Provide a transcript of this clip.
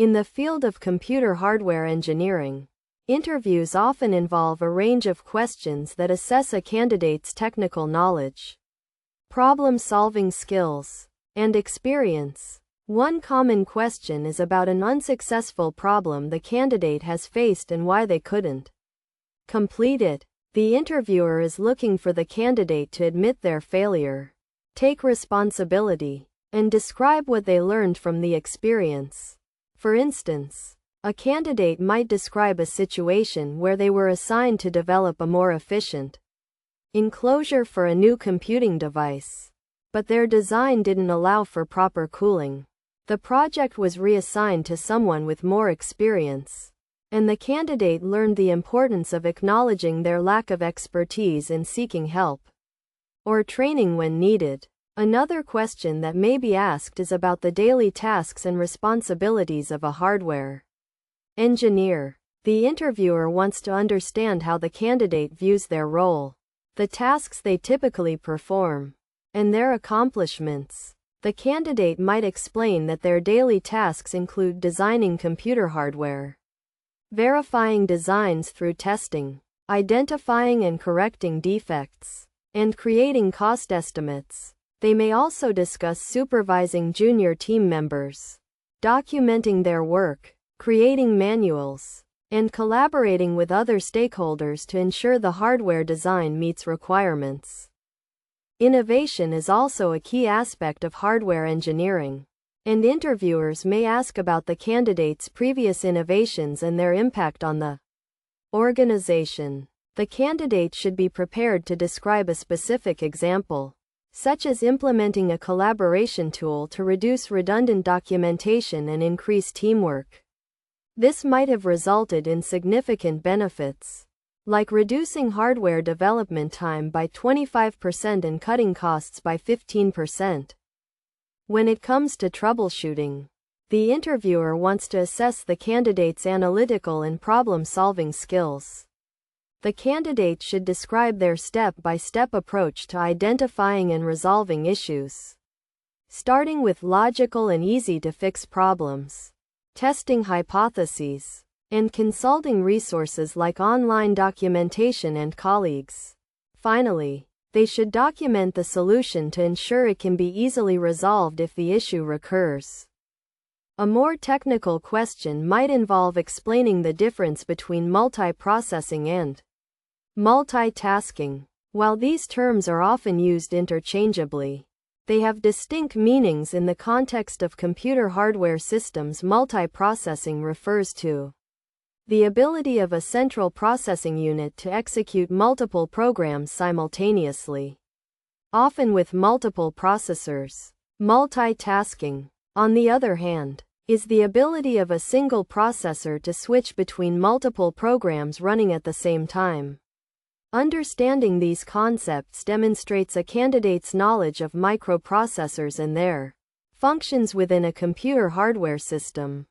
In the field of computer hardware engineering, interviews often involve a range of questions that assess a candidate's technical knowledge, problem-solving skills, and experience. One common question is about an unsuccessful problem the candidate has faced and why they couldn't complete it. The interviewer is looking for the candidate to admit their failure, take responsibility, and describe what they learned from the experience. For instance, a candidate might describe a situation where they were assigned to develop a more efficient enclosure for a new computing device, but their design didn't allow for proper cooling. The project was reassigned to someone with more experience, and the candidate learned the importance of acknowledging their lack of expertise and seeking help or training when needed. Another question that may be asked is about the daily tasks and responsibilities of a hardware engineer. The interviewer wants to understand how the candidate views their role, the tasks they typically perform, and their accomplishments. The candidate might explain that their daily tasks include designing computer hardware, verifying designs through testing, identifying and correcting defects, and creating cost estimates. They may also discuss supervising junior team members, documenting their work, creating manuals, and collaborating with other stakeholders to ensure the hardware design meets requirements. Innovation is also a key aspect of hardware engineering, and interviewers may ask about the candidate's previous innovations and their impact on the organization. The candidate should be prepared to describe a specific example, such as implementing a collaboration tool to reduce redundant documentation and increase teamwork. This might have resulted in significant benefits, like reducing hardware development time by 25% and cutting costs by 15%. When it comes to troubleshooting, the interviewer wants to assess the candidate's analytical and problem-solving skills. The candidate should describe their step-by-step approach to identifying and resolving issues, starting with logical and easy-to-fix problems, testing hypotheses, and consulting resources like online documentation and colleagues. Finally, they should document the solution to ensure it can be easily resolved if the issue recurs. A more technical question might involve explaining the difference between multiprocessing and multitasking. While these terms are often used interchangeably, they have distinct meanings in the context of computer hardware systems. Multiprocessing refers to the ability of a central processing unit to execute multiple programs simultaneously, often with multiple processors. Multitasking, on the other hand, is the ability of a single processor to switch between multiple programs running at the same time. Understanding these concepts demonstrates a candidate's knowledge of microprocessors and their functions within a computer hardware system.